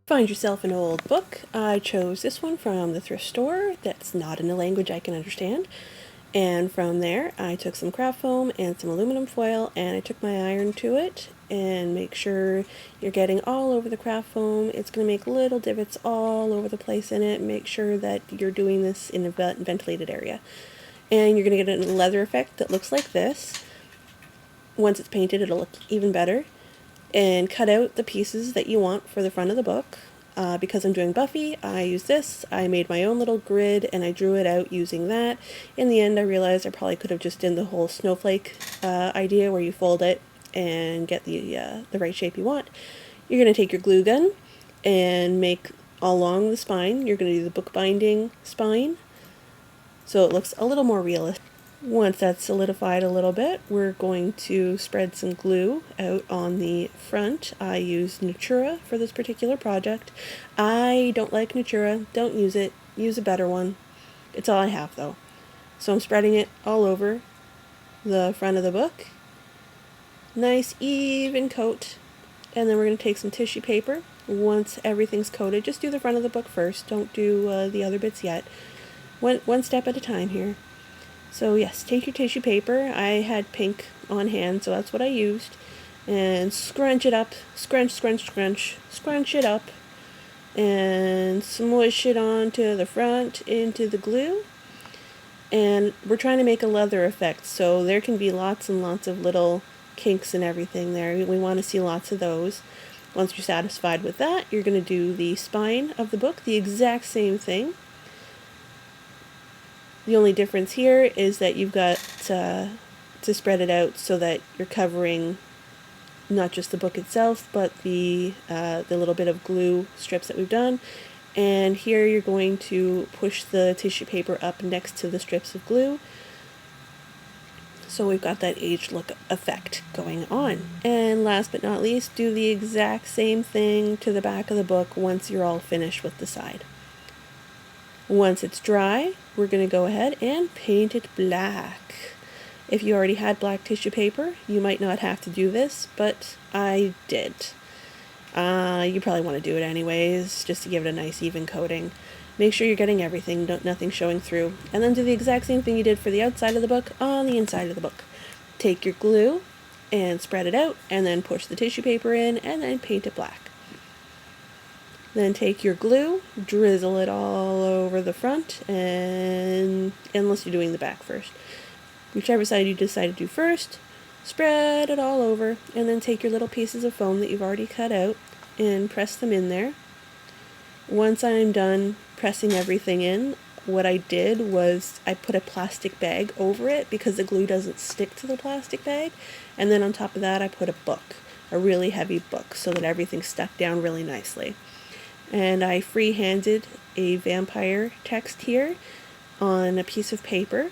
Find yourself an old book. I chose this one from the thrift store that's not in a language I can understand. And from there, I took some craft foam and some aluminum foil, and I took my iron to it. And make sure you're getting all over the craft foam. It's going to make little divots all over the place in it. Make sure that you're doing this in a ventilated area. And you're going to get a leather effect that looks like this. Once it's painted, it'll look even better. And cut out the pieces that you want for the front of the book. Because I'm doing Buffy, I use this. I made my own little grid and I drew it out using that. In the end, I realized I probably could have just done the whole snowflake idea where you fold it and get the right shape you want. You're going to take your glue gun and make along the spine. You're going to do the bookbinding spine so it looks a little more realistic. Once that's solidified a little bit, we're going to spread some glue out on the front. I used Natura for this particular project. I don't like Natura. Don't use it. Use a better one. It's all I have though. So I'm spreading it all over the front of the book. Nice even coat. And then we're going to take some tissue paper. Once everything's coated, just do the front of the book first. Don't do the other bits yet. One step at a time here. So yes, take your tissue paper. I had pink on hand, so that's what I used. And scrunch it up. Scrunch, scrunch, scrunch. Scrunch it up. And smush it onto the front into the glue. And we're trying to make a leather effect, so there can be lots and lots of little kinks and everything there. We want to see lots of those. Once you're satisfied with that, you're going to do the spine of the book, the exact same thing. The only difference here is that you've got to spread it out so that you're covering not just the book itself, but the little bit of glue strips that we've done. And here you're going to push the tissue paper up next to the strips of glue. So we've got that aged look effect going on. And last but not least, do the exact same thing to the back of the book once you're all finished with the side. Once it's dry, we're going to go ahead and paint it black. If you already had black tissue paper, you might not have to do this, but I did. You probably want to do it anyways, just to give it a nice even coating. Make sure you're getting everything, nothing showing through. And then do the exact same thing you did for the outside of the book on the inside of the book. Take your glue and spread it out, and then push the tissue paper in, and then paint it black. Then take your glue, drizzle it all over the front, and unless you're doing the back first. Whichever side you decide to do first, spread it all over, and then take your little pieces of foam that you've already cut out and press them in there. Once I'm done pressing everything in, what I did was I put a plastic bag over it because the glue doesn't stick to the plastic bag, and then on top of that I put a book, a really heavy book, so that everything stuck down really nicely. And I free-handed a vampire text here on a piece of paper,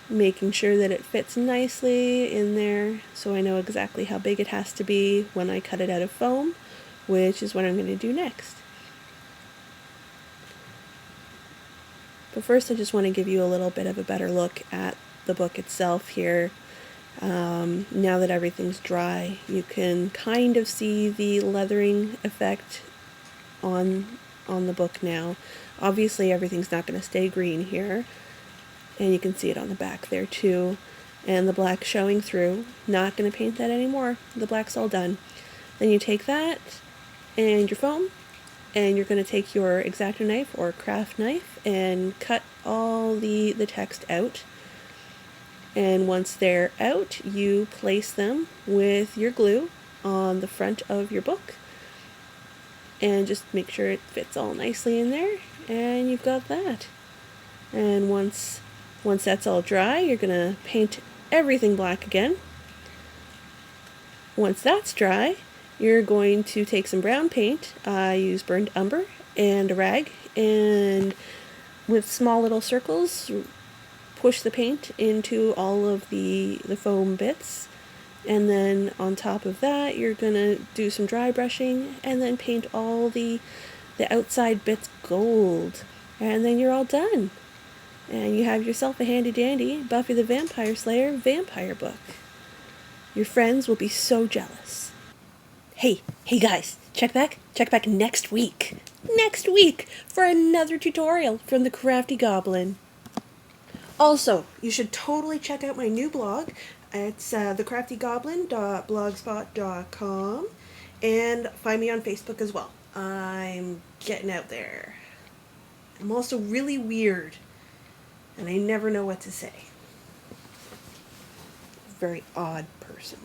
making sure that it fits nicely in there so I know exactly how big it has to be when I cut it out of foam, which is what I'm going to do next. But first I just want to give you a little bit of a better look at the book itself here. Now that everything's dry, you can kind of see the leathering effect on the book now. Obviously everything's not going to stay green here, and you can see it on the back there too, and the black showing through. Not going to paint that anymore. The black's all done. Then you take that and your foam, and you're going to take your X-Acto knife or craft knife and cut all the text out. And once they're out, you place them with your glue on the front of your book. And just make sure it fits all nicely in there, and you've got that. And once that's all dry, you're going to paint everything black again. Once that's dry, you're going to take some brown paint. I use burnt umber and a rag, and with small little circles, push the paint into all of the foam bits. And then on top of that, you're going to do some dry brushing and then paint all the outside bits gold. And then you're all done. And you have yourself a handy-dandy Buffy the Vampire Slayer vampire book. Your friends will be so jealous. Hey guys, check back next week. Next week for another tutorial from the Crafty Goblin. Also, you should totally check out my new blog. It's thecraftygoblin.blogspot.com, and find me on Facebook as well. I'm getting out there. I'm also really weird, and I never know what to say. Very odd person.